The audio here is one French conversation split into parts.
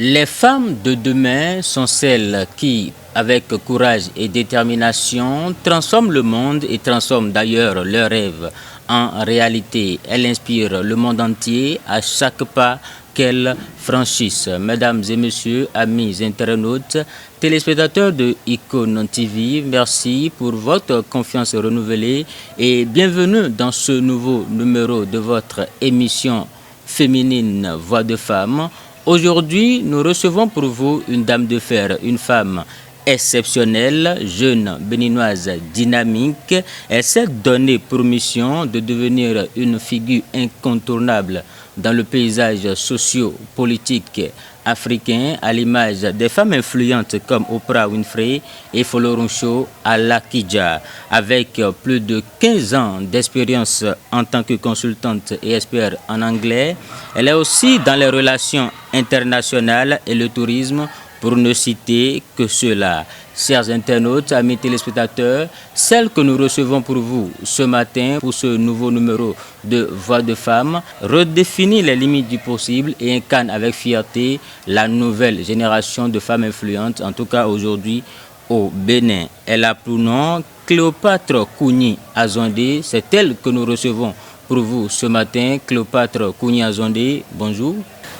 Les femmes de demain sont celles qui, avec courage et détermination, transforment le monde et transforment d'ailleurs leurs rêves en réalité. Elles inspirent le monde entier à chaque pas qu'elles franchissent. Mesdames et messieurs, amis internautes, téléspectateurs de Icon TV, merci pour votre confiance renouvelée et bienvenue dans ce nouveau numéro de votre émission féminine Voix de Femme. Aujourd'hui, nous recevons pour vous une dame de fer, une femme exceptionnelle, jeune béninoise dynamique. Elle s'est donnée pour mission de devenir une figure incontournable dans le paysage socio-politique africain, à l'image des femmes influentes comme Oprah Winfrey et Folorunshò Alakija. Avec plus de 15 ans d'expérience en tant que consultante et experte en anglais, elle est aussi dans les relations internationales et le tourisme, pour ne citer que cela. Chers internautes, amis téléspectateurs, celle que nous recevons pour vous ce matin pour ce nouveau numéro de Voix de Femme redéfinit les limites du possible et incarne avec fierté la nouvelle génération de femmes influentes, en tout cas aujourd'hui au Bénin. Elle a pour nom Cléopâtre Kouni Azondé. C'est elle que nous recevons pour vous ce matin. Cléopâtre Kouni Azondé, bonjour.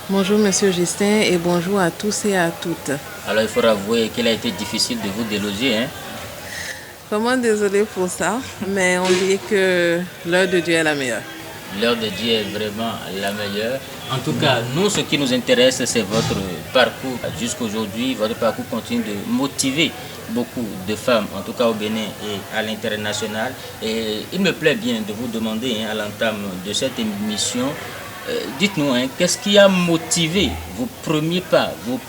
Bonjour Monsieur Justin et bonjour à tous et à toutes. Alors il faut avouer qu'il a été difficile de vous déloger, hein? Vraiment désolé pour ça, mais on dit que l'heure de Dieu est la meilleure. L'heure de Dieu est vraiment la meilleure. En tout cas, nous, ce qui nous intéresse, c'est votre parcours jusqu'aujourd'hui. Votre parcours continue de motiver beaucoup de femmes, en tout cas au Bénin et à l'international. Et il me plaît bien de vous demander, à l'entame de cette émission, dites-nous, qu'est-ce qui a motivé vos premiers pas, vos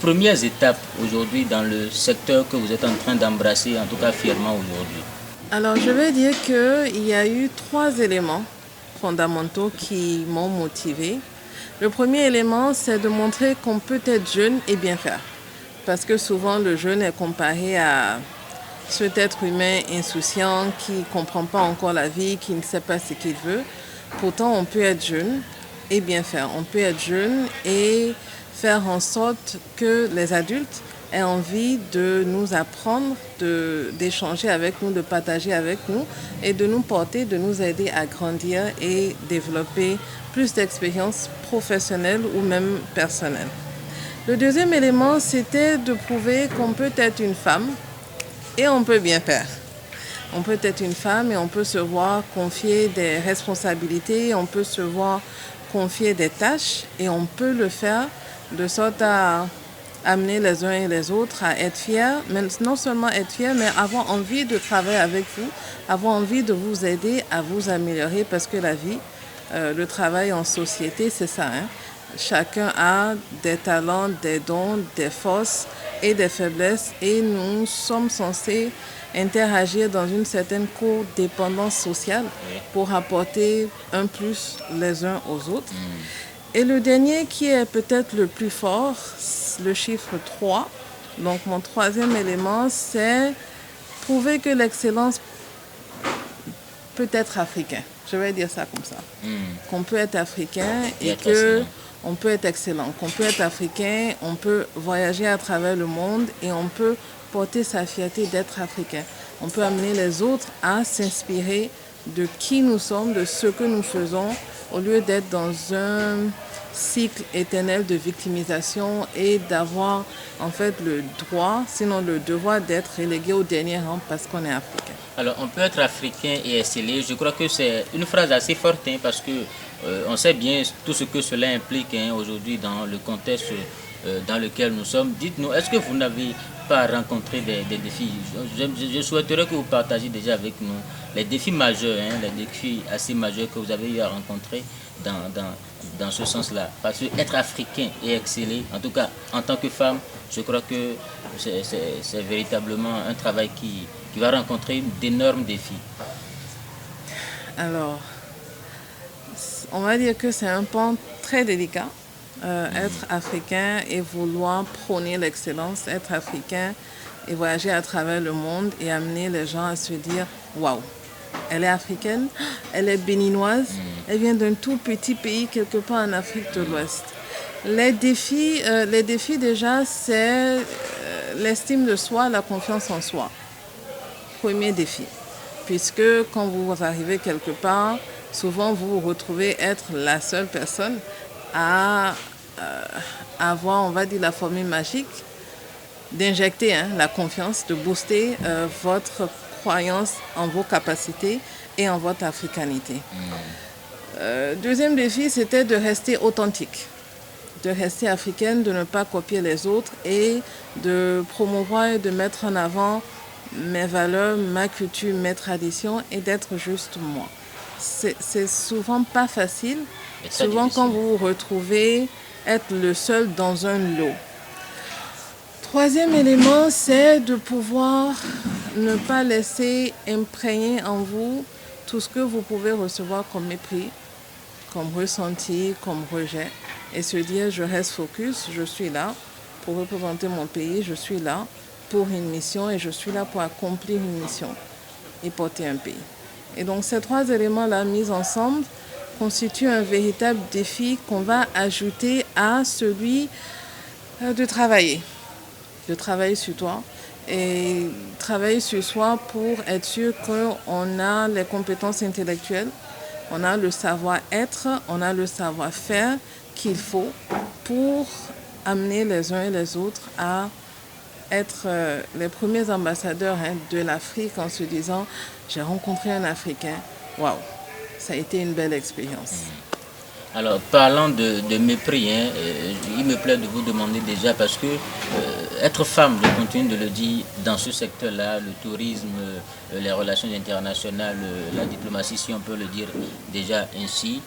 premières étapes aujourd'hui dans le secteur que vous êtes en train d'embrasser, en tout cas fièrement aujourd'hui? Alors, je vais dire qu'il y a eu 3 éléments fondamentaux qui m'ont motivé. Le premier élément, c'est de montrer qu'on peut être jeune et bien faire. Parce que souvent, le jeune est comparé à cet être humain insouciant qui ne comprend pas encore la vie, qui ne sait pas ce qu'il veut. Pourtant, on peut être jeune et bien faire. On peut être jeune et faire en sorte que les adultes aient envie de nous apprendre, d'échanger avec nous, de partager avec nous et de nous porter, de nous aider à grandir et développer plus d'expériences professionnelles ou même personnelles. Le deuxième élément, c'était de prouver qu'on peut être une femme et on peut bien faire. On peut être une femme et on peut se voir confier des responsabilités, on peut se voir confier des tâches et on peut le faire de sorte à amener les uns et les autres à être fiers, mais non seulement être fiers, mais avoir envie de travailler avec vous, avoir envie de vous aider à vous améliorer parce que la vie, le travail en société, c'est ça. Chacun a des talents, des dons, des forces et des faiblesses et nous sommes censés interagir dans une certaine codépendance sociale pour apporter un plus les uns aux autres. Et le dernier qui est peut-être le plus fort, le chiffre 3. Donc mon troisième élément, c'est prouver que l'excellence peut être africain. Je vais dire ça comme ça. Qu'on peut être africain et que on peut être excellent. Qu'on peut être africain, on peut voyager à travers le monde et on peut porter sa fierté d'être africain. On peut amener les autres à s'inspirer de qui nous sommes, de ce que nous faisons, au lieu d'être dans un cycle éternel de victimisation et d'avoir en fait le droit, sinon le devoir d'être relégué au dernier rang parce qu'on est africain. Alors on peut être africain et exceller. Je crois que c'est une phrase assez forte parce que on sait bien tout ce que cela implique aujourd'hui dans le contexte dans lequel nous sommes. Dites-nous, est-ce que vous n'avez pas rencontré des défis? Je souhaiterais que vous partagiez déjà avec nous les défis majeurs, les défis assez majeurs que vous avez eu à rencontrer dans ce sens-là. Parce que être africain et exceller, en tout cas en tant que femme, je crois que c'est véritablement un travail qui va rencontrer d'énormes défis. Alors, on va dire que c'est un point très délicat. Être africain et vouloir prôner l'excellence, être africain et voyager à travers le monde et amener les gens à se dire waouh, elle est africaine, elle est béninoise, elle vient d'un tout petit pays quelque part en Afrique de l'Ouest. Les défis déjà, c'est l'estime de soi, la confiance en soi. Premier défi. Puisque quand vous arrivez quelque part, souvent vous vous retrouvez être la seule personne à avoir, on va dire, la formule magique d'injecter la confiance, de booster votre croyance en vos capacités et en votre africanité. Deuxième défi, c'était de rester authentique, de rester africaine, de ne pas copier les autres et de promouvoir et de mettre en avant mes valeurs, ma culture, mes traditions et d'être juste moi. C'est souvent pas facile, souvent difficile. Quand vous vous retrouvez être le seul dans un lot. Troisième élément, c'est de pouvoir ne pas laisser imprégner en vous tout ce que vous pouvez recevoir comme mépris, comme ressenti, comme rejet, et se dire je reste focus, je suis là pour représenter mon pays, je suis là pour une mission et je suis là pour accomplir une mission et porter un pays. Et donc ces trois éléments-là mis ensemble constituent un véritable défi qu'on va ajouter à celui de travailler sur toi et travailler sur soi pour être sûr qu'on a les compétences intellectuelles, on a le savoir-être, on a le savoir-faire qu'il faut pour amener les uns et les autres à être les premiers ambassadeurs de l'Afrique en se disant j'ai rencontré un Africain, waouh, ça a été une belle expérience. Alors, parlant de mépris, il me plaît de vous demander déjà, parce que être femme, je continue de le dire, dans ce secteur-là, le tourisme, les relations internationales, la diplomatie, si on peut le dire déjà ainsi,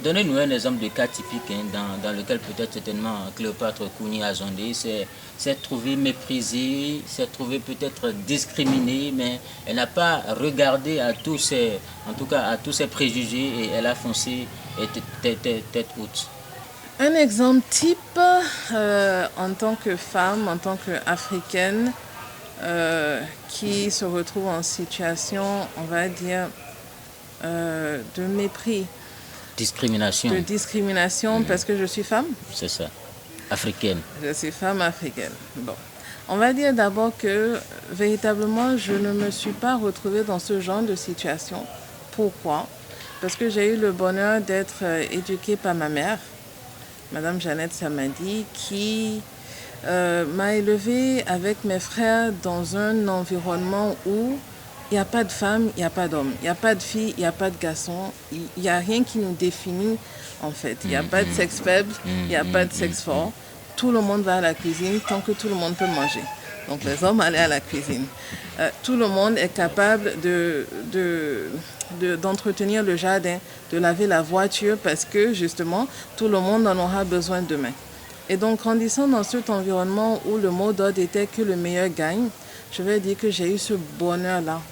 donnez-nous un exemple de cas typique dans lequel peut-être certainement Cléopâtre Kouni-Azondé s'est trouvée méprisée, s'est trouvée peut-être discriminée, mais elle n'a pas regardé à tous ces préjugés et elle a foncé tête haute. Un exemple type en tant que femme, en tant qu'Africaine, qui se retrouve en situation, on va dire, de mépris. Discrimination. De discrimination parce que je suis femme. C'est ça, africaine. Je suis femme africaine. Bon. On va dire d'abord que véritablement, je ne me suis pas retrouvée dans ce genre de situation. Pourquoi ? Parce que j'ai eu le bonheur d'être éduquée par ma mère, Madame Jeannette Samadi, qui m'a élevée avec mes frères dans un environnement où il n'y a pas de femme, il n'y a pas d'homme, il n'y a pas de fille, il n'y a pas de garçon, il n'y a rien qui nous définit en fait. Il n'y a pas de sexe faible, il n'y a pas de sexe fort. Tout le monde va à la cuisine tant que tout le monde peut manger. Donc les hommes allaient à la cuisine. Tout le monde est capable d'entretenir le jardin, de laver la voiture parce que justement tout le monde en aura besoin demain. Et donc grandissant dans cet environnement où le mot d'ordre était que le meilleur gagne, je vais dire que j'ai eu ce bonheur-là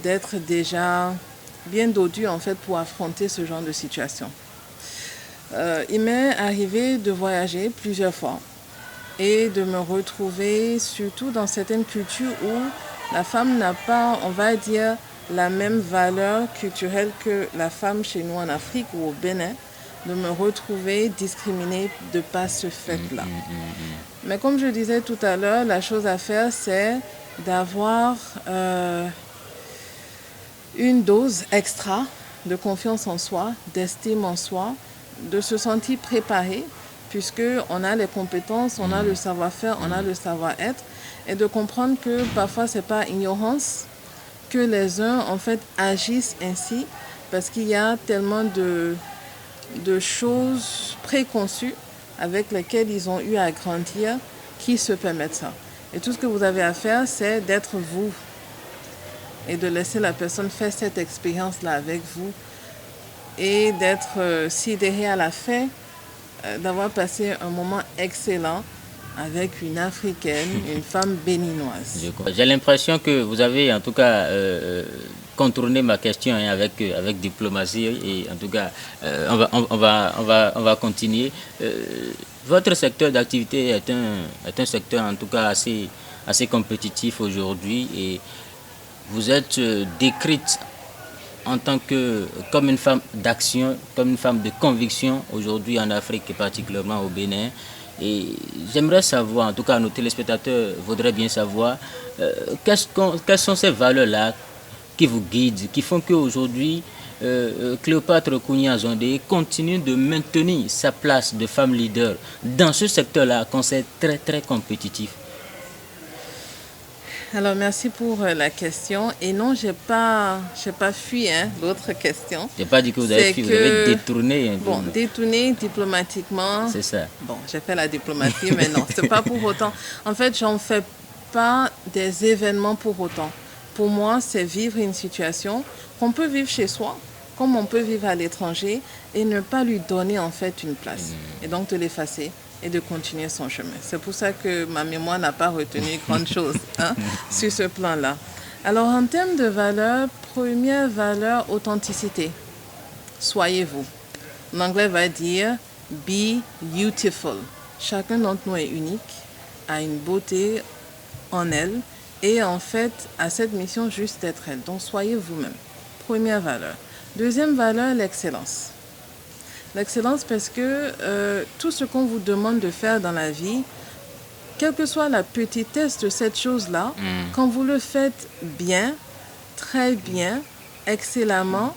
d'être déjà bien dodu en fait pour affronter ce genre de situation. Il m'est arrivé de voyager plusieurs fois et de me retrouver surtout dans certaines cultures où la femme n'a pas, on va dire, la même valeur culturelle que la femme chez nous en Afrique ou au Bénin, de me retrouver discriminée de par ce fait-là. Mais comme je disais tout à l'heure, la chose à faire, c'est d'avoir une dose extra de confiance en soi, d'estime en soi, de se sentir préparé, puisqu'on a les compétences, on a le savoir-faire, on a le savoir-être, et de comprendre que parfois ce n'est pas ignorance que les uns en fait agissent ainsi, parce qu'il y a tellement de choses préconçues avec lesquelles ils ont eu à grandir qui se permettent ça. Et tout ce que vous avez à faire, c'est d'être vous et de laisser la personne faire cette expérience-là avec vous et d'être sidéré à la fin d'avoir passé un moment excellent avec une Africaine, une femme béninoise. J'ai l'impression que vous avez en tout cas contourné ma question avec diplomatie et en tout cas on va continuer. Votre secteur d'activité est un secteur en tout cas assez compétitif aujourd'hui et vous êtes décrite en tant que, comme une femme d'action, comme une femme de conviction aujourd'hui en Afrique et particulièrement au Bénin. Et j'aimerais savoir, en tout cas nos téléspectateurs voudraient bien savoir, quelles sont ces valeurs-là qui vous guident, qui font qu'aujourd'hui, Cléopâtre Kounia-Zondé continue de maintenir sa place de femme leader dans ce secteur-là, qu'on sait très très compétitif. Alors, merci pour la question. Et non, j'ai pas fui l'autre question. Je n'ai pas dit que vous avez fui, vous avez détourné. Bon, détourné diplomatiquement. C'est ça. Bon, j'ai fait la diplomatie, mais non, c'est pas pour autant. En fait, j'en fais pas des événements pour autant. Pour moi, c'est vivre une situation qu'on peut vivre chez soi, comme on peut vivre à l'étranger, et ne pas lui donner en fait une place. Et donc de l'effacer et de continuer son chemin. C'est pour ça que ma mémoire n'a pas retenu grande chose sur ce plan-là. Alors en termes de valeur, première valeur, authenticité. Soyez vous. L'anglais va dire be beautiful. Chacun d'entre nous est unique, a une beauté en elle et en fait a cette mission juste d'être elle. Donc soyez vous-même. Première valeur. Deuxième valeur, l'excellence. L'excellence parce que tout ce qu'on vous demande de faire dans la vie, quelle que soit la petitesse de cette chose-là, quand vous le faites bien, très bien, excellemment,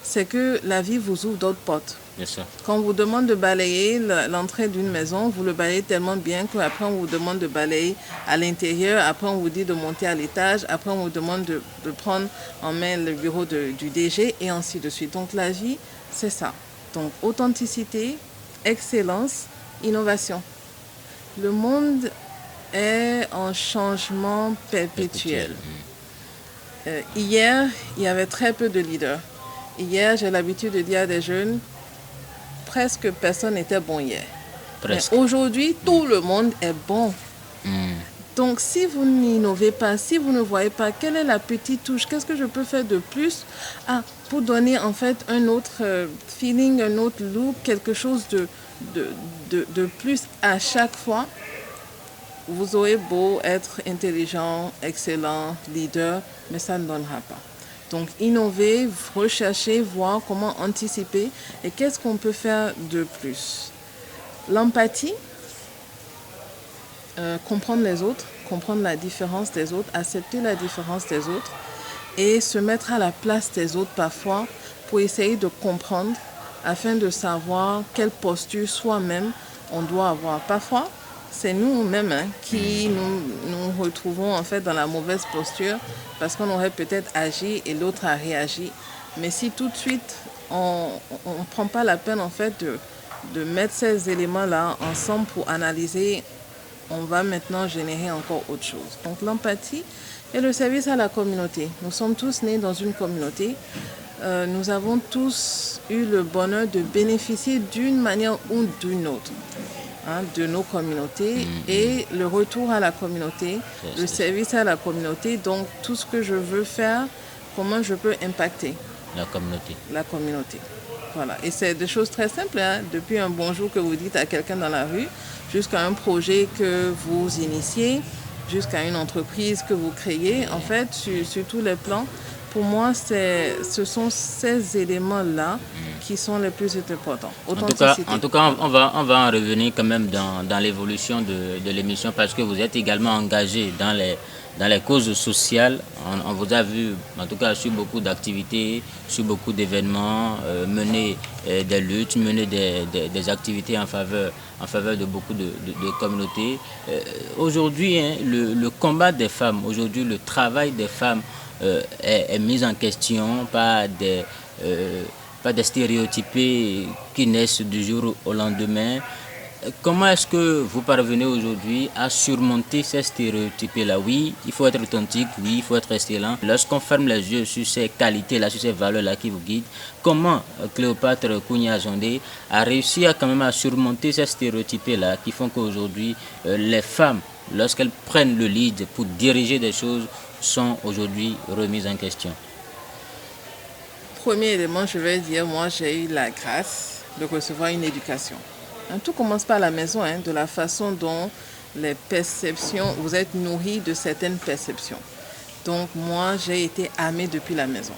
c'est que la vie vous ouvre d'autres portes. Yes, sir. Quand on vous demande de balayer l'entrée d'une maison, vous le balayez tellement bien qu'après on vous demande de balayer à l'intérieur, après on vous dit de monter à l'étage, après on vous demande de prendre en main le bureau du DG et ainsi de suite. Donc la vie, c'est ça. Donc authenticité, excellence, innovation. Le monde est en changement perpétuel. Hier, il y avait très peu de leaders. Hier, j'ai l'habitude de dire à des jeunes, presque personne n'était bon hier. Presque. Mais aujourd'hui, tout le monde est bon. Donc, si vous n'innovez pas, si vous ne voyez pas quelle est la petite touche, qu'est-ce que je peux faire de plus pour donner en fait un autre feeling, un autre look, quelque chose de plus à chaque fois, vous aurez beau être intelligent, excellent, leader, mais ça ne donnera pas. Donc, innover, rechercher, voir comment anticiper et qu'est-ce qu'on peut faire de plus. L'empathie, comprendre les autres, comprendre la différence des autres, accepter la différence des autres et se mettre à la place des autres parfois pour essayer de comprendre afin de savoir quelle posture soi-même on doit avoir. Parfois, c'est nous-mêmes qui nous retrouvons en fait dans la mauvaise posture parce qu'on aurait peut-être agi et l'autre a réagi. Mais si tout de suite on ne prend pas la peine en fait de mettre ces éléments-là ensemble pour analyser, on va maintenant générer encore autre chose. Donc l'empathie et le service à la communauté. Nous sommes tous nés dans une communauté. Nous avons tous eu le bonheur de bénéficier d'une manière ou d'une autre de nos communautés et le retour à la communauté, le service à la communauté. Donc tout ce que je veux faire, comment je peux impacter la communauté. La communauté. Voilà. Et c'est des choses très simples, depuis un bonjour que vous dites à quelqu'un dans la rue, jusqu'à un projet que vous initiez, jusqu'à une entreprise que vous créez. En fait, sur tous les plans, pour moi, ce sont ces éléments-là qui sont les plus importants. En tout cas, on va en revenir quand même dans l'évolution de l'émission parce que vous êtes également engagé dans les causes sociales. On vous a vu, en tout cas, sur beaucoup d'activités, sur beaucoup d'événements, mener des luttes, mener des activités en faveur de beaucoup de communautés. Aujourd'hui, le combat des femmes, aujourd'hui, le travail des femmes est mis en question par des stéréotypés qui naissent du jour au lendemain. Comment est-ce que vous parvenez aujourd'hui à surmonter ces stéréotypes-là? Oui, il faut être authentique, oui, il faut être excellent. Lorsqu'on ferme les yeux sur ces qualités-là, sur ces valeurs-là qui vous guident, comment Cléopâtre Kounia-Zondé a réussi à quand même à surmonter ces stéréotypes-là qui font qu'aujourd'hui, les femmes, lorsqu'elles prennent le lead pour diriger des choses, sont aujourd'hui remises en question? Premier élément, je vais dire, moi j'ai eu la grâce de recevoir une éducation. Tout commence par la maison, de la façon dont les perceptions, vous êtes nourris de certaines perceptions. Donc moi, j'ai été amée depuis la maison.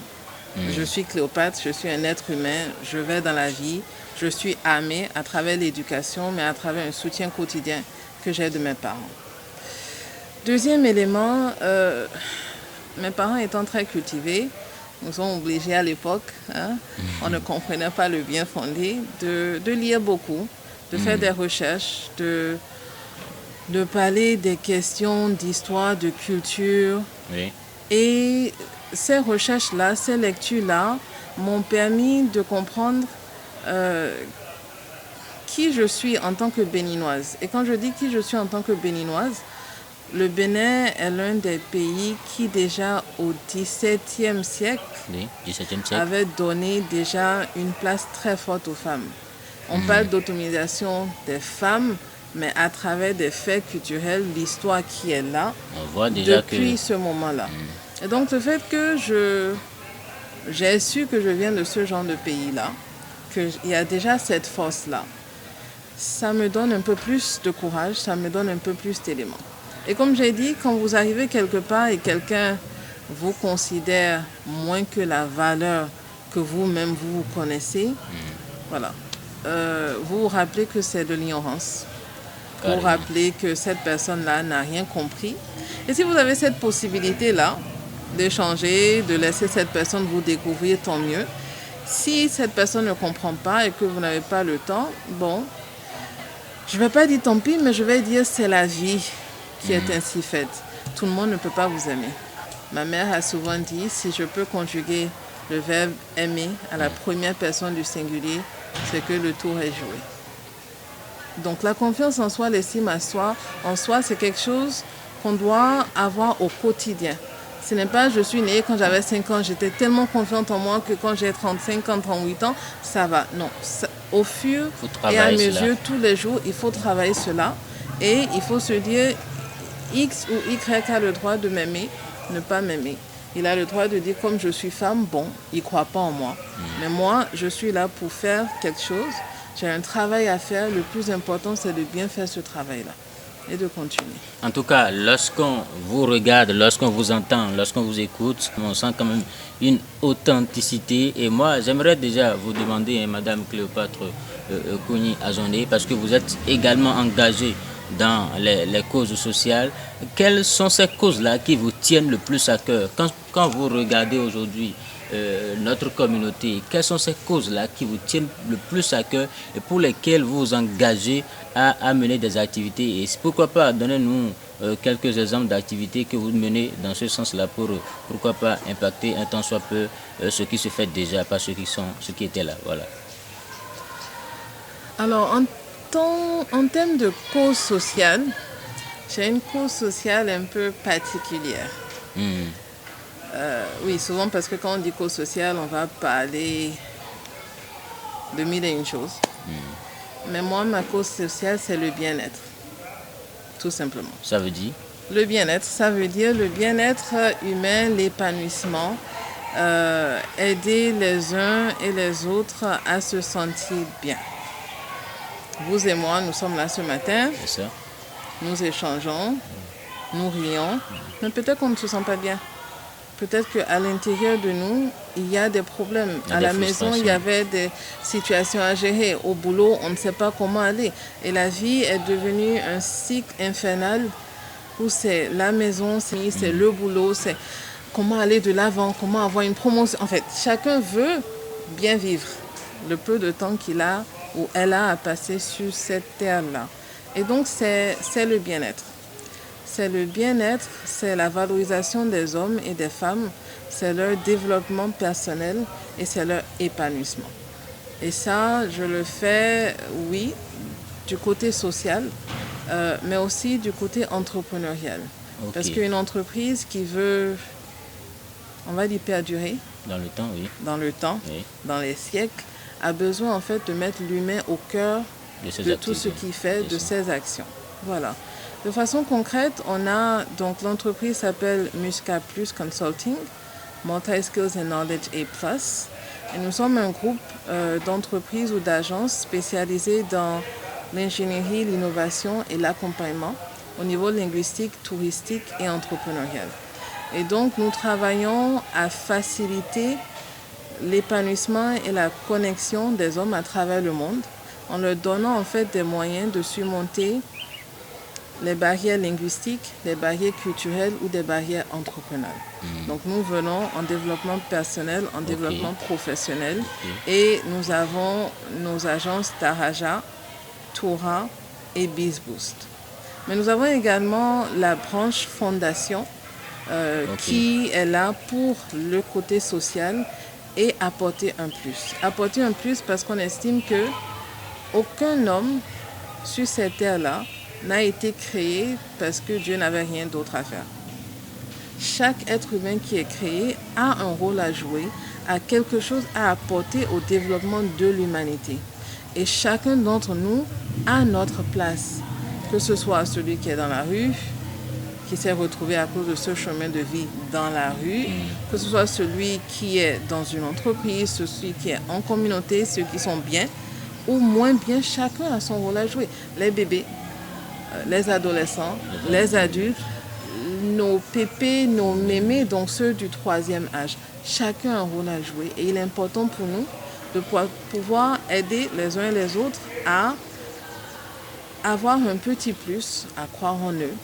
Je suis Cléopâtre, je suis un être humain, je vais dans la vie, je suis armée à travers l'éducation, mais à travers un soutien quotidien que j'ai de mes parents. Deuxième élément, mes parents étant très cultivés, nous sommes obligés à l'époque, on ne comprenait pas le bien fondé, de lire beaucoup, de faire des recherches, de parler des questions d'histoire, de culture. Oui. Et ces recherches-là, ces lectures-là m'ont permis de comprendre qui je suis en tant que béninoise. Et quand je dis qui je suis en tant que béninoise, le Bénin est l'un des pays qui déjà au XVIIe siècle, Oui, 17e siècle. avait donné déjà une place très forte aux femmes. On parle d'autonomisation des femmes, mais à travers des faits culturels, l'histoire qui est là, On voit déjà depuis ce moment-là. Et donc le fait que j'ai su que je viens de ce genre de pays-là, qu'il y a déjà cette force-là, ça me donne un peu plus de courage, ça me donne un peu plus d'éléments. Et comme j'ai dit, quand vous arrivez quelque part et quelqu'un vous considère moins que la valeur que vous-même vous connaissez, voilà. Vous vous rappelez que c'est de l'ignorance. Vous vous rappelez que cette personne-là n'a rien compris. Et si vous avez cette possibilité-là d'échanger, de laisser cette personne vous découvrir, tant mieux. Si cette personne ne comprend pas et que vous n'avez pas le temps, bon, je ne vais pas dire tant pis, mais je vais dire c'est la vie qui est ainsi faite. Tout le monde ne peut pas vous aimer. Ma mère a souvent dit, si je peux conjuguer le verbe aimer à la première personne du singulier, c'est que le tour est joué. Donc la confiance en soi, l'estime en soi, c'est quelque chose qu'on doit avoir au quotidien. Ce n'est pas je suis née quand j'avais 5 ans, j'étais tellement confiante en moi que quand j'ai 35 ans, 38 ans, ça va. Non, au fur et à mesure, tous les jours, il faut travailler cela. Et il faut se dire, X ou Y a le droit de m'aimer, ne pas m'aimer. Il a le droit de dire, comme je suis femme, bon, il ne croit pas en moi. Mais moi, je suis là pour faire quelque chose. J'ai un travail à faire. Le plus important, c'est de bien faire ce travail-là et de continuer. En tout cas, lorsqu'on vous regarde, lorsqu'on vous entend, lorsqu'on vous écoute, on sent quand même une authenticité. Et moi, j'aimerais déjà vous demander, Madame Cléopâtre Kouni Azondé, parce que vous êtes également engagée dans les causes sociales. Quelles sont ces causes-là qui vous tiennent le plus à cœur? Quand vous regardez aujourd'hui notre communauté, quelles sont ces causes-là qui vous tiennent le plus à cœur et pour lesquelles vous vous engagez à mener des activités? Et pourquoi pas, donnez-nous quelques exemples d'activités que vous menez dans ce sens-là pour, pourquoi pas, impacter un tant soit peu ce qui se fait déjà, pas ceux qui étaient là. Voilà. Alors, en termes de cause sociale, j'ai une cause sociale un peu particulière. Oui, souvent parce que quand on dit cause sociale, on va parler de mille et une choses. Mais moi, ma cause sociale, c'est le bien-être. Tout simplement. Ça veut dire? Le bien-être, ça veut dire le bien-être humain, l'épanouissement, aider les uns et les autres à se sentir bien. Vous et moi, nous sommes là ce matin. C'est ça. Nous échangeons, nous rions, mais peut-être qu'on ne se sent pas bien. Peut-être qu'à l'intérieur de nous, il y a des problèmes. À la maison, il y avait des situations à gérer. Au boulot, on ne sait pas comment aller. Et la vie est devenue un cycle infernal où c'est la maison, c'est le boulot, c'est comment aller de l'avant, comment avoir une promotion. En fait, chacun veut bien vivre le peu de temps qu'il a ou elle a à passer sur cette terre-là. Et donc, c'est le bien-être. C'est le bien-être, c'est la valorisation des hommes et des femmes, c'est leur développement personnel et c'est leur épanouissement. Et ça, je le fais, oui, du côté social, mais aussi du côté entrepreneurial. Okay. Parce qu'une entreprise qui veut, on va dire, perdurer, dans le temps, oui. Dans le temps, oui. Dans les siècles, a besoin en fait de mettre l'humain au cœur de tout ce qu'il fait, de ses actions. Voilà. De façon concrète, on a, donc l'entreprise s'appelle Musca Plus Consulting, Multi-Skills and Knowledge A+. Et nous sommes un groupe d'entreprises ou d'agences spécialisées dans l'ingénierie, l'innovation et l'accompagnement au niveau linguistique, touristique et entrepreneurial. Et donc, nous travaillons à faciliter l'épanouissement et la connexion des hommes à travers le monde, en leur donnant en fait des moyens de surmonter les barrières linguistiques, les barrières culturelles ou des barrières entrepreneuriales. Donc nous venons en développement personnel, en développement professionnel et nous avons nos agences Taraja, Toura et BizBoost. Mais nous avons également la branche fondation qui est là pour le côté social et apporter un plus. Apporter un plus parce qu'on estime que aucun homme sur cette terre-là n'a été créé parce que Dieu n'avait rien d'autre à faire. Chaque être humain qui est créé a un rôle à jouer, a quelque chose à apporter au développement de l'humanité. Et chacun d'entre nous a notre place, que ce soit celui qui est dans la rue, qui s'est retrouvé à cause de ce chemin de vie dans la rue, que ce soit celui qui est dans une entreprise, celui qui est en communauté, ceux qui sont bien ou moins bien, chacun a son rôle à jouer. Les bébés, les adolescents, les adultes, nos pépés, nos mémés, donc ceux du 3e âge. Chacun a un rôle à jouer et il est important pour nous de pouvoir aider les uns et les autres à avoir un petit plus, à croire en eux.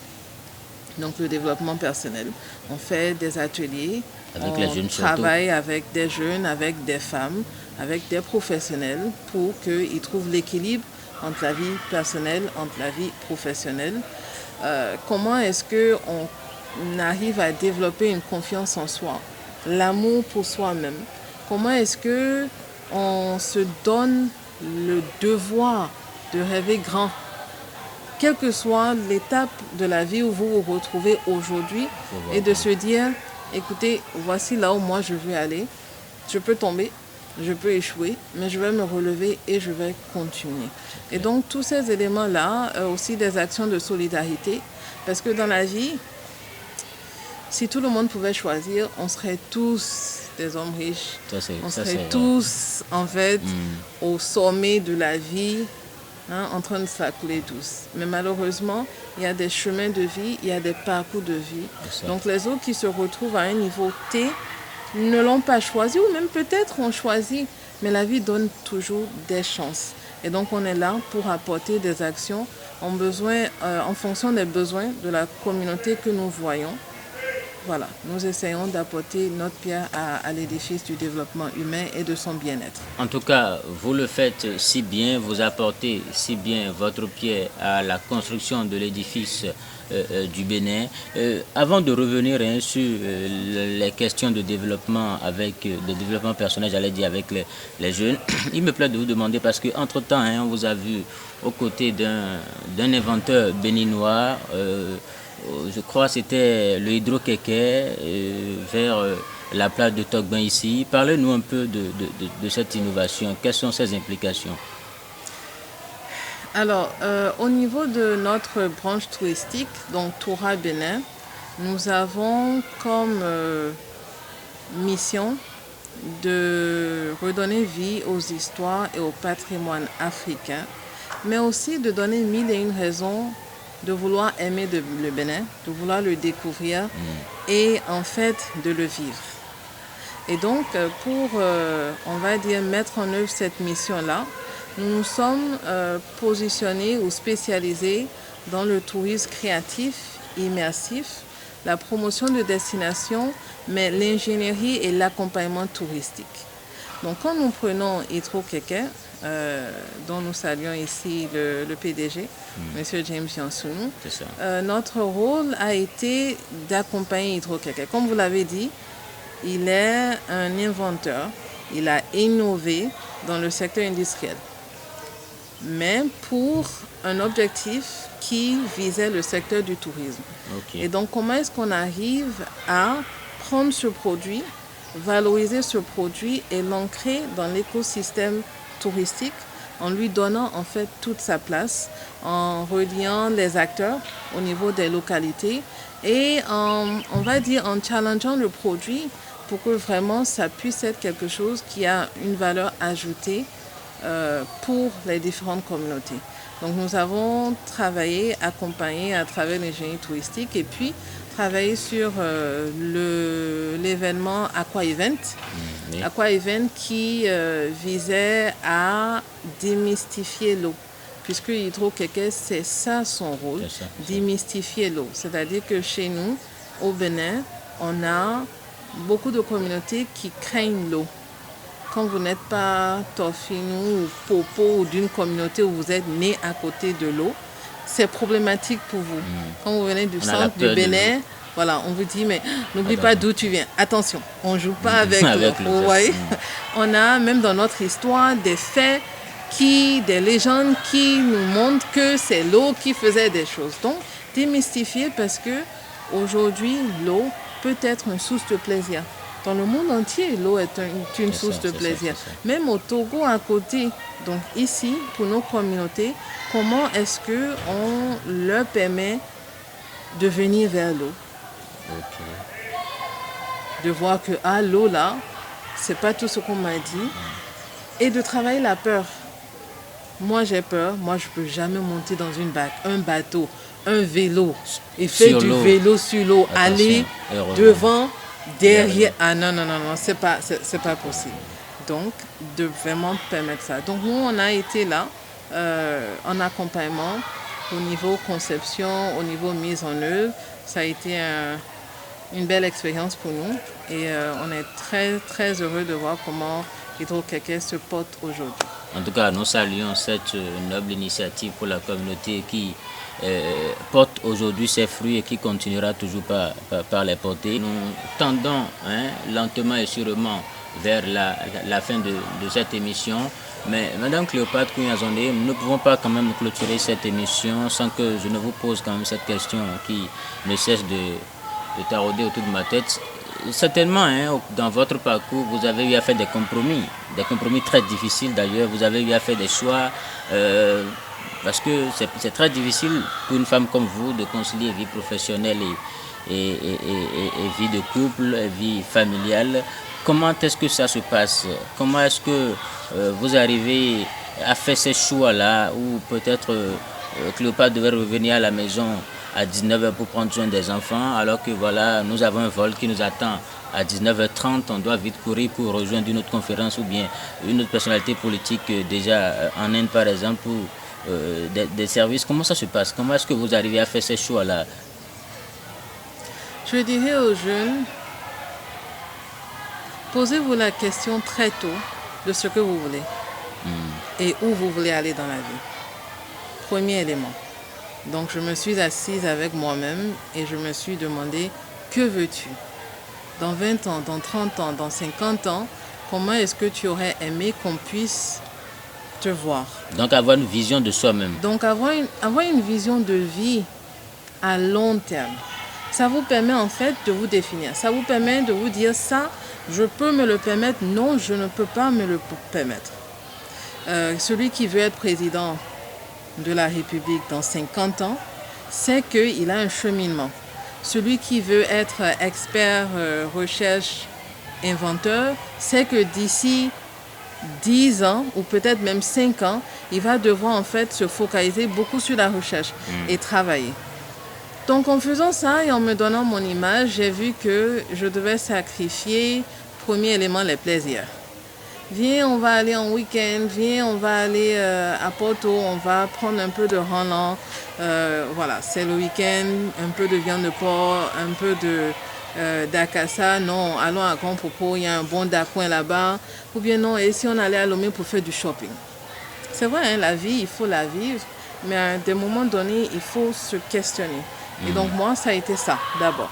Donc le développement personnel. On fait des ateliers, on travaille avec des jeunes, avec des femmes, avec des professionnels pour qu'ils trouvent l'équilibre entre la vie personnelle, entre la vie professionnelle. Comment est-ce qu'on arrive à développer une confiance en soi, l'amour pour soi-même? Comment est-ce qu'on se donne le devoir de rêver grand? Quelle que soit l'étape de la vie où vous vous retrouvez aujourd'hui, et de se dire, écoutez, voici là où moi je veux aller. Je peux tomber, je peux échouer, mais je vais me relever et je vais continuer. Et donc tous ces éléments-là, aussi des actions de solidarité, parce que dans la vie, si tout le monde pouvait choisir, on serait tous des hommes riches. On serait tous, en fait, au sommet de la vie, en train de s'accouler tous. Mais malheureusement, il y a des chemins de vie, il y a des parcours de vie. Donc les autres qui se retrouvent à un niveau T ne l'ont pas choisi, ou même peut-être ont choisi, mais la vie donne toujours des chances. Et donc on est là pour apporter des actions en fonction des besoins de la communauté que nous voyons. Voilà, nous essayons d'apporter notre pierre à l'édifice du développement humain et de son bien-être. En tout cas, vous le faites si bien, vous apportez si bien votre pierre à la construction de l'édifice du Bénin. Avant de revenir sur les questions de développement personnel, j'allais dire avec les jeunes, il me plaît de vous demander parce qu'entre-temps, on vous a vu aux côtés d'un inventeur béninois, je crois que c'était le hydro-kéké vers la plage de Tokben ici. Parlez-nous un peu de cette innovation. Quelles sont ses implications? Alors, au niveau de notre branche touristique, donc Toura Bénin, nous avons comme mission de redonner vie aux histoires et au patrimoine africain, mais aussi de donner 1001 raisons de vouloir aimer le Bénin, de vouloir le découvrir et en fait de le vivre. Et donc pour, on va dire, mettre en œuvre cette mission-là, nous nous sommes positionnés ou spécialisés dans le tourisme créatif, immersif, la promotion de destination, mais l'ingénierie et l'accompagnement touristique. Donc quand nous prenons Hydro-Kéké, dont nous saluons ici le PDG, M. James Jansounou, notre rôle a été d'accompagner Hydro-Kéké. Comme vous l'avez dit, il est un inventeur, il a innové dans le secteur industriel, mais pour un objectif qui visait le secteur du tourisme. Et donc comment est-ce qu'on arrive à prendre ce produit, valoriser ce produit et l'ancrer dans l'écosystème touristique en lui donnant en fait toute sa place, en reliant les acteurs au niveau des localités et on va dire en challengeant le produit pour que vraiment ça puisse être quelque chose qui a une valeur ajoutée pour les différentes communautés. Donc nous avons travaillé, accompagné à travers l'ingénierie touristique et puis travaillé sur l'événement Aqua Event Oui. Aqua Event qui visait à démystifier l'eau. Puisque Hydro-Quéquet, c'est ça son rôle, C'est ça. démystifier l'eau. C'est-à-dire que chez nous, au Bénin, on a beaucoup de communautés qui craignent l'eau. Quand vous n'êtes pas Tofinou ou Popo ou d'une communauté où vous êtes né à côté de l'eau, c'est problématique pour vous. Quand vous venez du On a la centre du peur de Bénin, voilà, on vous dit, mais n'oublie pas d'où tu viens. Attention, on ne joue pas avec Avec l'eau. l'eau, Vous ça. voyez? On a même dans notre histoire des faits, des légendes qui nous montrent que c'est l'eau qui faisait des choses. Donc, démystifier parce que aujourd'hui, l'eau peut être une source de plaisir. Dans le monde entier, l'eau est une C'est source ça, de c'est ça, plaisir. c'est ça. Même au Togo à côté. Donc ici, pour nos communautés, comment est-ce qu'on leur permet de venir vers l'eau? Ok. De voir que l'eau là, c'est pas tout ce qu'on m'a dit. Et de travailler la peur. Moi j'ai peur, moi je peux jamais monter dans un bateau, un vélo et faire Sur du l'eau. vélo sur l'eau, Attention, aller erreur. devant, derrière. Derrière. Ah non, c'est pas possible. Donc, de vraiment permettre ça. Donc, nous, on a été là en accompagnement au niveau conception, au niveau mise en œuvre. Ça a été une belle expérience pour nous et on est très, très heureux de voir comment Hydro-Quéquet se porte aujourd'hui. En tout cas, nous saluons cette noble initiative pour la communauté qui porte aujourd'hui ses fruits et qui continuera toujours par les porter. Nous tendons lentement et sûrement vers la fin de cette émission. Mais Madame Cléopâtre Kougnazondé, nous ne pouvons pas quand même clôturer cette émission sans que je ne vous pose quand même cette question qui ne cesse de tarauder autour de ma tête. Certainement, dans votre parcours, vous avez eu à faire des compromis très difficiles d'ailleurs. Vous avez eu à faire des choix parce que c'est très difficile pour une femme comme vous de concilier vie professionnelle et vie de couple, vie familiale. Comment est-ce que ça se passe? Comment est-ce que vous arrivez à faire ces choix-là ou peut-être Cléopâtre devait revenir à la maison à 19h pour prendre soin des enfants, alors que voilà, nous avons un vol qui nous attend à 19h30, on doit vite courir pour rejoindre une autre conférence ou bien une autre personnalité politique déjà en Inde par exemple, ou des services. Comment ça se passe? Comment est-ce que vous arrivez à faire ces choix-là? Je dirais aux jeunes, posez-vous la question très tôt de ce que vous voulez et où vous voulez aller dans la vie. Premier élément. Donc je me suis assise avec moi-même et je me suis demandé, que veux-tu? Dans 20 ans, dans 30 ans, dans 50 ans, comment est-ce que tu aurais aimé qu'on puisse te voir? Donc avoir une vision de soi-même. Donc avoir une vision de vie à long terme. Ça vous permet en fait de vous définir. Ça vous permet de vous dire ça, je peux me le permettre, non, je ne peux pas me le permettre. Celui qui veut être président de la République dans 50 ans, c'est qu'il a un cheminement. Celui qui veut être expert, recherche, inventeur, c'est que d'ici 10 ans ou peut-être même 5 ans, il va devoir en fait se focaliser beaucoup sur la recherche et travailler. Donc en faisant ça et en me donnant mon image, j'ai vu que je devais sacrifier, premier élément, les plaisirs. Viens, on va aller en week-end, viens, on va aller à Porto, on va prendre un peu de Roland. Voilà, c'est le week-end, un peu de viande de porc, un peu d'Akassa. Non, allons à Grand Popo, il y a un bon Dakouin là-bas. Ou bien non, et si on allait à Lomé pour faire du shopping. C'est vrai, la vie, il faut la vivre, mais à des moments donnés, il faut se questionner. Et donc moi, ça a été ça, d'abord.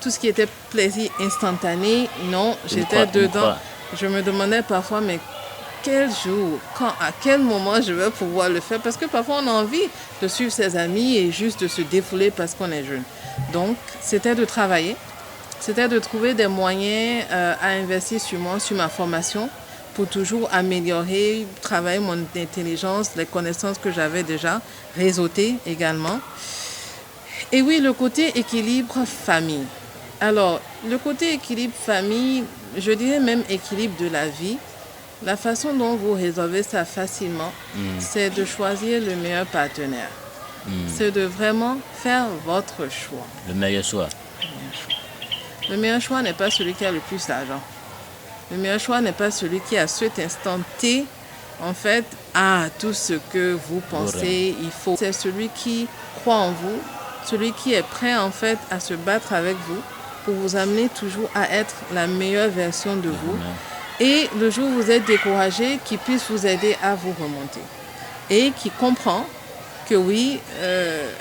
Tout ce qui était plaisir instantané, non, j'étais dedans. Je me demandais parfois, mais quel jour, quand, à quel moment je vais pouvoir le faire? Parce que parfois, on a envie de suivre ses amis et juste de se défouler parce qu'on est jeune. Donc, c'était de travailler. C'était de trouver des moyens à investir sur moi, sur ma formation, pour toujours améliorer, travailler mon intelligence, les connaissances que j'avais déjà, réseauter également. Et oui, le côté équilibre famille. Alors, le côté équilibre famille, je dirais même équilibre de la vie, la façon dont vous résolvez ça facilement, c'est de choisir le meilleur partenaire. C'est de vraiment faire votre choix. Le meilleur choix. Le meilleur choix n'est pas celui qui a le plus d'argent. Le meilleur choix n'est pas celui qui, à cet instant T, en fait, a tout ce que vous pensez, il faut. C'est celui qui croit en vous, celui qui est prêt, en fait, à se battre avec vous pour vous amener toujours à être la meilleure version de vous. Et le jour où vous êtes découragé, qu'il puisse vous aider à vous remonter. Et qui comprend que oui,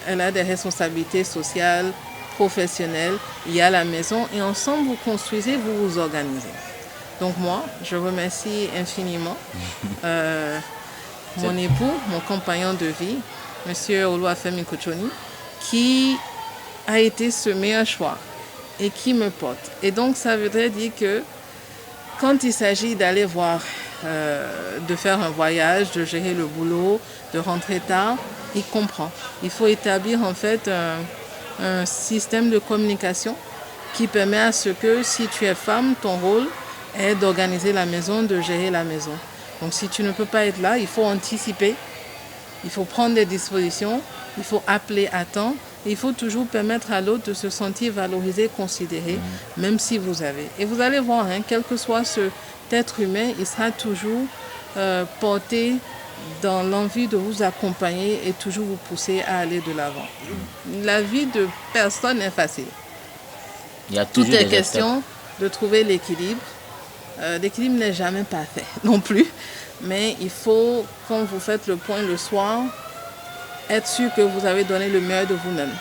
elle a des responsabilités sociales, professionnelles, il y a la maison et ensemble vous construisez, vous vous organisez. Donc moi, je remercie infiniment mon époux, mon compagnon de vie, M. Oluwafemi Kochoni, qui a été ce meilleur choix et qui me porte. Et donc ça voudrait dire que quand il s'agit d'aller voir, de faire un voyage, de gérer le boulot, de rentrer tard, il comprend. Il faut établir en fait un système de communication qui permet à ce que si tu es femme, ton rôle est d'organiser la maison, de gérer la maison. Donc si tu ne peux pas être là, il faut anticiper, il faut prendre des dispositions, il faut appeler à temps, et il faut toujours permettre à l'autre de se sentir valorisé, considéré, même si vous avez. Et vous allez voir, hein, quel que soit cet être humain, il sera toujours porté dans l'envie de vous accompagner et toujours vous pousser à aller de l'avant. La vie de personne n'est facile. Il y a toujours Tout est des question de trouver l'équilibre. L'équilibre n'est jamais parfait non plus, mais il faut, quand vous faites le point le soir, être sûr que vous avez donné le meilleur de vous-même.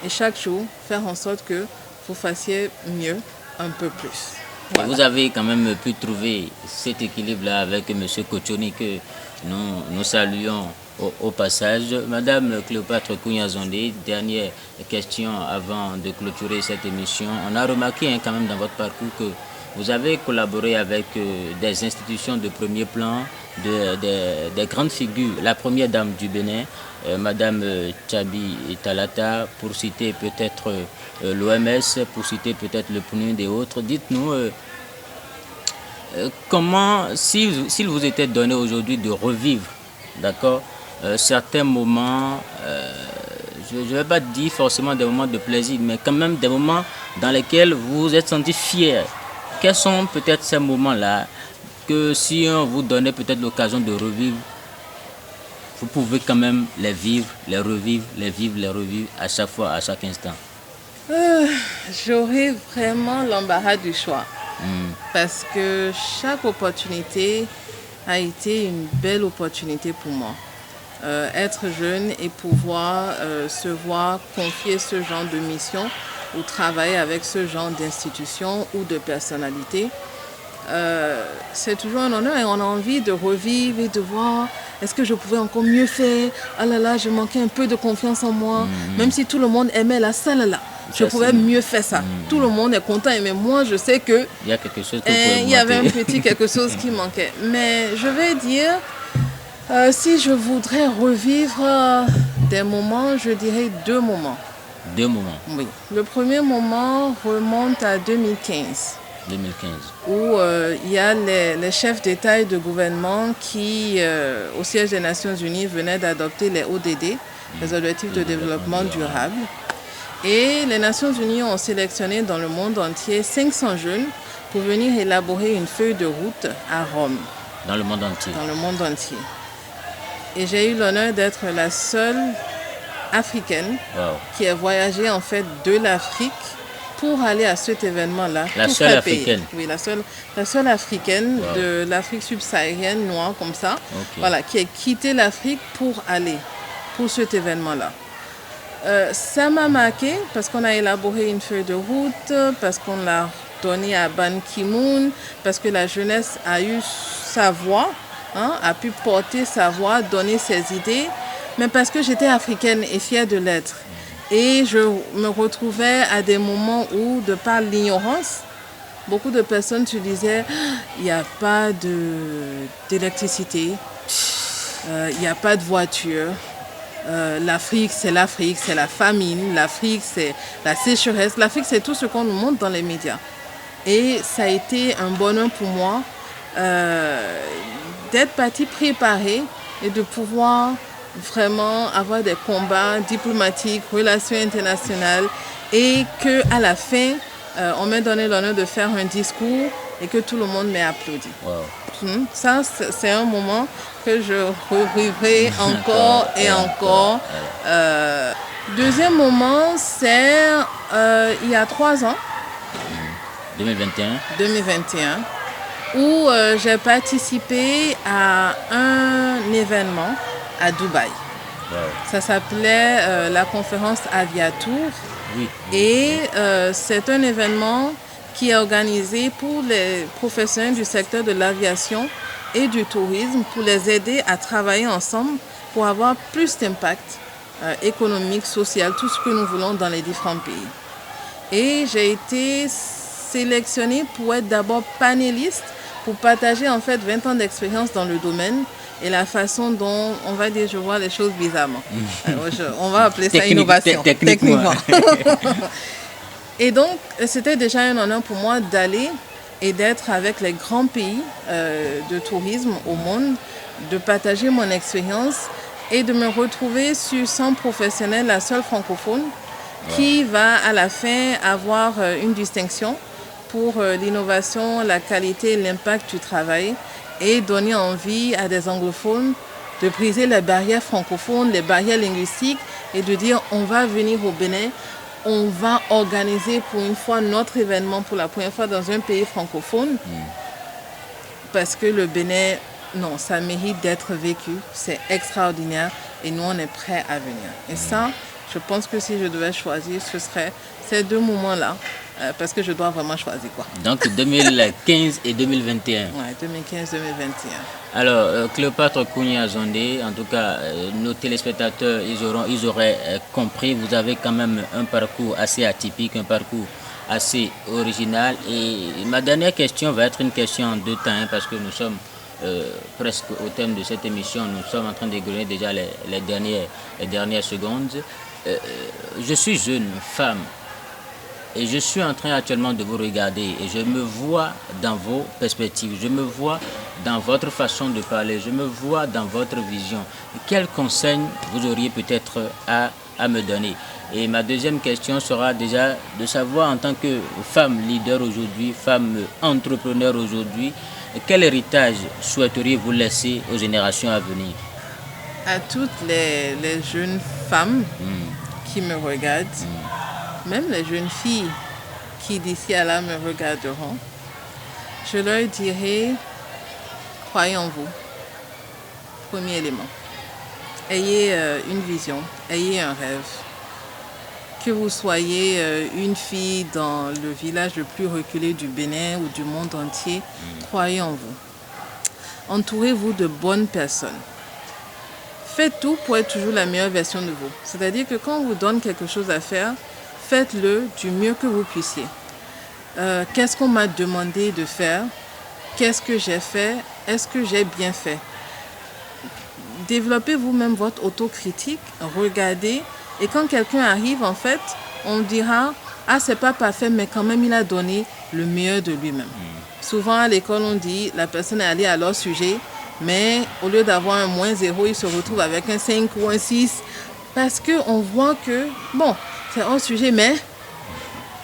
Et chaque jour, faire en sorte que vous fassiez mieux, un peu plus. Voilà. Vous avez quand même pu trouver cet équilibre-là avec M. Kochoni que nous saluons au passage. Madame Cléopâtre Kounia-Zondé, dernière question avant de clôturer cette émission. On a remarqué quand même dans votre parcours que vous avez collaboré avec des institutions de premier plan, des grandes figures. La première dame du Bénin, Madame Tchabi Talata, pour citer peut-être l'OMS, pour citer peut-être le PNUD et autres. Dites-nous comment, s'il vous était donné aujourd'hui de revivre, d'accord, certains moments, je ne vais pas dire forcément des moments de plaisir, mais quand même des moments dans lesquels vous vous êtes senti fier. Quels sont peut-être ces moments-là que si on vous donnait peut-être l'occasion de revivre, vous pouvez quand même les vivre, les revivre, les vivre, les revivre à chaque fois, à chaque instant? J'aurais vraiment l'embarras du choix. Parce que chaque opportunité a été une belle opportunité pour moi. Être jeune et pouvoir se voir confier ce genre de mission ou travailler avec ce genre d'institution ou de personnalité, c'est toujours un honneur et on a envie de revivre et de voir est-ce que je pouvais encore mieux faire. Ah là là, je manquais un peu de confiance en moi. Même si tout le monde aimait la salle là, je pouvais mieux faire ça. Tout le monde est content, mais moi je sais que il y a quelque chose il y avait un petit quelque chose qui manquait. Mais je vais dire, si je voudrais revivre des moments, je dirais 2 moments. 2 moments. Oui. Le premier moment remonte à 2015. 2015. Où il y a les chefs d'État et de gouvernement qui, au siège des Nations Unies, venaient d'adopter les ODD, les Objectifs de développement durable. Et les Nations Unies ont sélectionné dans le monde entier 500 jeunes pour venir élaborer une feuille de route à Rome. Dans le monde entier. Dans le monde entier. Et j'ai eu l'honneur d'être la seule africaine qui a voyagé en fait de l'Afrique pour aller à cet événement-là. La seule africaine. Oui, la seule africaine de l'Afrique subsaharienne, noire comme ça, voilà, qui a quitté l'Afrique pour aller pour cet événement-là. Ça m'a marqué parce qu'on a élaboré une feuille de route, parce qu'on l'a donnée à Ban Ki-moon, parce que la jeunesse a eu sa voix, a pu porter sa voix, donner ses idées, mais parce que j'étais africaine et fière de l'être. Et je me retrouvais à des moments où, de par l'ignorance, beaucoup de personnes se disaient il n'y a pas d'électricité, il n'y a pas de voiture. L'Afrique, c'est la famine. L'Afrique, c'est la sécheresse. L'Afrique, c'est tout ce qu'on nous montre dans les médias. Et ça a été un bonheur pour moi d'être partie préparée et de pouvoir vraiment avoir des combats diplomatiques, relations internationales et qu'à la fin, on m'a donné l'honneur de faire un discours et que tout le monde m'a applaudi. Wow. Ça, c'est un moment que je revivrai encore et encore. Deuxième moment, c'est il y a 3 ans. 2021, où j'ai participé à un événement à Dubaï. Wow. Ça s'appelait la conférence Aviatour. Oui. Et c'est un événement qui est organisé pour les professionnels du secteur de l'aviation et du tourisme pour les aider à travailler ensemble pour avoir plus d'impact économique, social, tout ce que nous voulons dans les différents pays. Et j'ai été sélectionnée pour être d'abord panéliste, pour partager en fait 20 ans d'expérience dans le domaine et la façon dont, on va dire, je vois les choses bizarrement. Alors, on va appeler ça innovation. Techniquement. Et donc, c'était déjà un honneur pour moi d'aller et d'être avec les grands pays de tourisme au monde, de partager mon expérience et de me retrouver sur 100 professionnels, la seule francophone, qui va à la fin avoir une distinction pour l'innovation, la qualité, l'impact du travail et donner envie à des anglophones de briser les barrières francophones, les barrières linguistiques et de dire on va venir au Bénin, on va organiser pour une fois notre événement pour la première fois dans un pays francophone parce que le Bénin, non, ça mérite d'être vécu, c'est extraordinaire et nous on est prêts à venir. Et ça, je pense que si je devais choisir, ce serait ces 2 moments-là parce que je dois vraiment choisir quoi. Donc 2015 et 2021. Ouais, 2015-2021. Alors, Cléopâtre Kouniazondé, en tout cas, nos téléspectateurs, ils auraient compris, vous avez quand même un parcours assez atypique, un parcours assez original. Et ma dernière question va être une question en 2 temps, hein, parce que nous sommes presque au thème de cette émission, nous sommes en train d'égrener déjà les dernières secondes. Je suis jeune femme. Et je suis en train actuellement de vous regarder et je me vois dans vos perspectives, je me vois dans votre façon de parler, je me vois dans votre vision. Quels conseils vous auriez peut-être à me donner? Et ma deuxième question sera déjà de savoir en tant que femme leader aujourd'hui, femme entrepreneur aujourd'hui, quel héritage souhaiteriez-vous laisser aux générations à venir? À toutes les jeunes femmes qui me regardent, même les jeunes filles qui d'ici à là me regarderont, je leur dirai, croyez en vous. Premier élément. Ayez une vision, ayez un rêve. Que vous soyez une fille dans le village le plus reculé du Bénin ou du monde entier, croyez en vous. Entourez-vous de bonnes personnes. Faites tout pour être toujours la meilleure version de vous. C'est-à-dire que quand on vous donne quelque chose à faire, faites-le du mieux que vous puissiez. Qu'est-ce qu'on m'a demandé de faire? Qu'est-ce que j'ai fait? Est-ce que j'ai bien fait? Développez vous-même votre autocritique, regardez, et quand quelqu'un arrive, en fait, on dira « Ah, c'est pas parfait, mais quand même, il a donné le meilleur de lui-même. » Souvent, à l'école, on dit « La personne est allée à leur sujet, mais au lieu d'avoir un -0, il se retrouve avec un 5 ou un 6. » Parce qu'on voit que, bon, c'est hors sujet, mais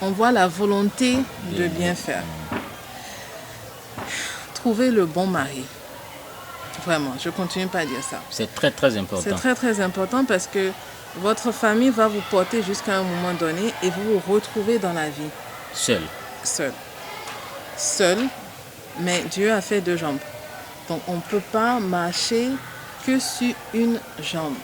on voit la volonté de bien faire. Trouver le bon mari. Vraiment, je continue pas à dire ça. C'est très, très important. C'est très, très important parce que votre famille va vous porter jusqu'à un moment donné et vous vous retrouvez dans la vie. Seul. Seul, mais Dieu a fait 2 jambes. Donc, on ne peut pas marcher que sur une jambe.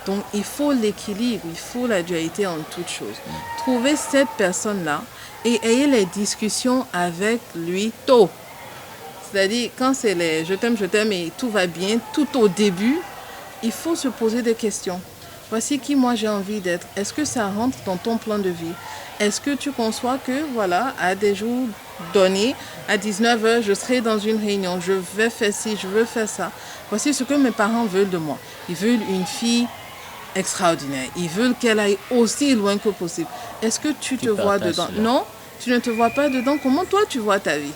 Donc, il faut l'équilibre, il faut la dualité en toutes choses. Trouvez cette personne-là et ayez les discussions avec lui tôt. C'est-à-dire, quand c'est les je t'aime et tout va bien, tout au début, il faut se poser des questions. Voici qui moi j'ai envie d'être. Est-ce que ça rentre dans ton plan de vie? Est-ce que tu conçois que, voilà, à des jours donnés, à 19h, je serai dans une réunion, je vais faire ci, je veux faire ça. Voici ce que mes parents veulent de moi. Ils veulent une fille extraordinaire. Ils veulent qu'elle aille aussi loin que possible. Est-ce que tu te vois dedans? Non, tu ne te vois pas dedans. Comment toi tu vois ta vie?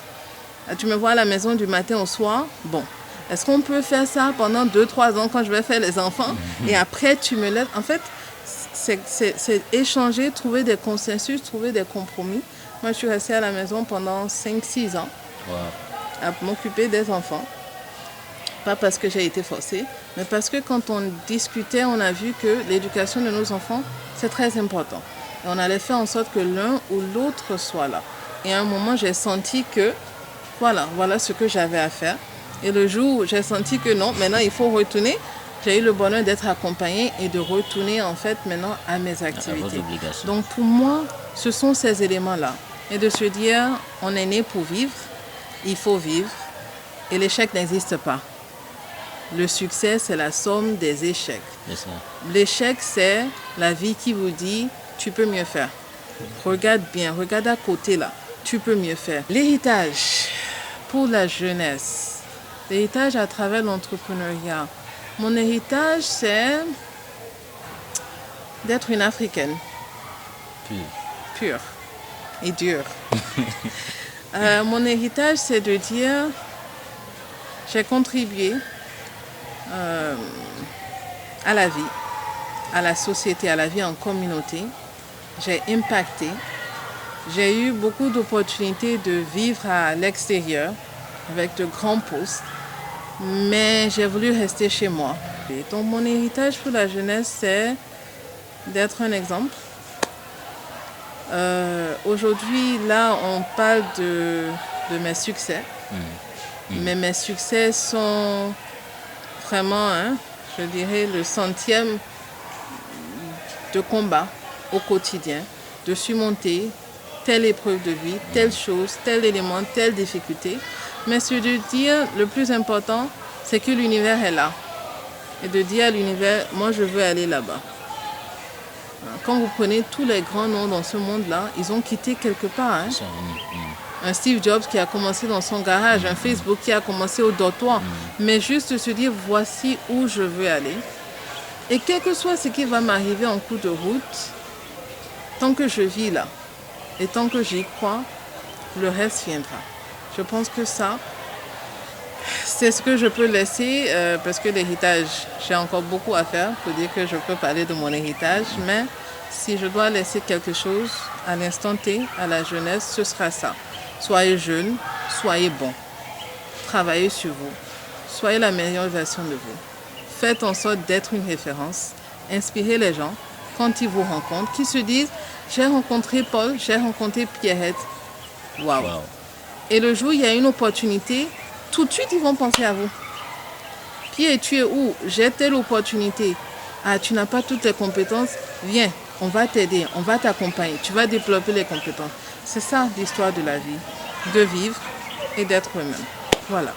Tu me vois à la maison du matin au soir? Bon. Est-ce qu'on peut faire ça pendant 2-3 ans quand je vais faire les enfants? Et après, tu me laisses. En fait, c'est échanger, trouver des consensus, trouver des compromis. Moi, je suis restée à la maison pendant 5-6 ans à m'occuper des enfants. Pas parce que j'ai été forcée, mais parce que quand on discutait, on a vu que l'éducation de nos enfants, c'est très important. Et on allait faire en sorte que l'un ou l'autre soit là. Et à un moment, j'ai senti que, voilà ce que j'avais à faire. Et le jour où j'ai senti que non, maintenant il faut retourner, j'ai eu le bonheur d'être accompagnée et de retourner en fait maintenant à mes activités. Donc pour moi, ce sont ces éléments-là. Et de se dire, on est né pour vivre, il faut vivre, et l'échec n'existe pas. Le succès, c'est la somme des échecs. L'échec, c'est la vie qui vous dit, tu peux mieux faire. Regarde bien, regarde à côté là, tu peux mieux faire. L'héritage pour la jeunesse, l'héritage à travers l'entrepreneuriat. Mon héritage, c'est d'être une Africaine. Pure et dure. Mon héritage, c'est de dire, j'ai contribué à la vie, à la société, à la vie en communauté. J'ai impacté. J'ai eu beaucoup d'opportunités de vivre à l'extérieur avec de grands postes, mais j'ai voulu rester chez moi. Et donc mon héritage pour la jeunesse, c'est d'être un exemple. Aujourd'hui, là, on parle de mes succès, mais mes succès sont vraiment, je dirais, le centième de combat au quotidien, de surmonter telle épreuve de vie, telle chose, tel élément, telle difficulté. Mais c'est de dire, le plus important, c'est que l'univers est là. Et de dire à l'univers, moi je veux aller là-bas. Quand vous prenez tous les grands noms dans ce monde-là, ils ont quitté quelque part. Un Steve Jobs qui a commencé dans son garage, un Facebook qui a commencé au dortoir. Mais juste se dire, voici où je veux aller. Et quel que soit ce qui va m'arriver en cours de route, tant que je vis là, et tant que j'y crois, le reste viendra. Je pense que ça, c'est ce que je peux laisser, parce que l'héritage, j'ai encore beaucoup à faire pour dire que je peux parler de mon héritage, mais si je dois laisser quelque chose à l'instant T, à la jeunesse, ce sera ça. Soyez jeunes, soyez bons, travaillez sur vous, soyez la meilleure version de vous. Faites en sorte d'être une référence, inspirez les gens quand ils vous rencontrent, qui se disent « j'ai rencontré Paul, j'ai rencontré Pierrette, waouh ». Et le jour où il y a une opportunité, tout de suite ils vont penser à vous. Pierre, tu es où? J'ai telle opportunité. Ah, tu n'as pas toutes les compétences, viens, on va t'aider, on va t'accompagner, tu vas développer les compétences. C'est ça l'histoire de la vie, de vivre et d'être eux-mêmes. Voilà.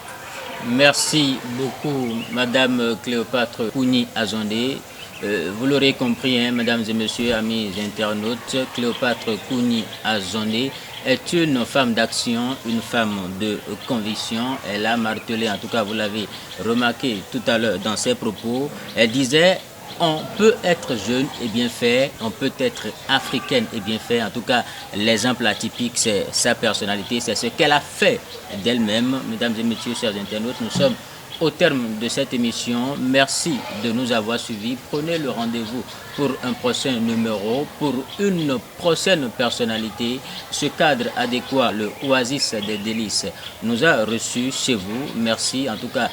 Merci beaucoup, Madame Cléopâtre Kouni-Azondé. Vous l'aurez compris, mesdames et messieurs, amis internautes, Cléopâtre Kouni-Azondé est une femme d'action, une femme de conviction. Elle a martelé, en tout cas vous l'avez remarqué tout à l'heure dans ses propos, elle disait on peut être jeune et bien faire, on peut être africaine et bien faire. En tout cas, l'exemple atypique, c'est sa personnalité, c'est ce qu'elle a fait d'elle-même. Mesdames et messieurs, chers internautes, nous sommes au terme de cette émission. Merci de nous avoir suivis. Prenez le rendez-vous pour un prochain numéro, pour une prochaine personnalité. Ce cadre adéquat, le Oasis des délices, nous a reçus chez vous. Merci. En tout cas,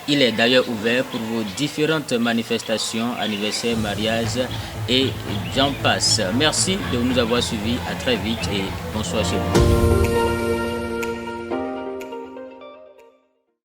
il est d'ailleurs ouvert pour vos différentes manifestations, anniversaires, mariages et j'en passe. Merci de nous avoir suivis. À très vite et bonsoir chez vous.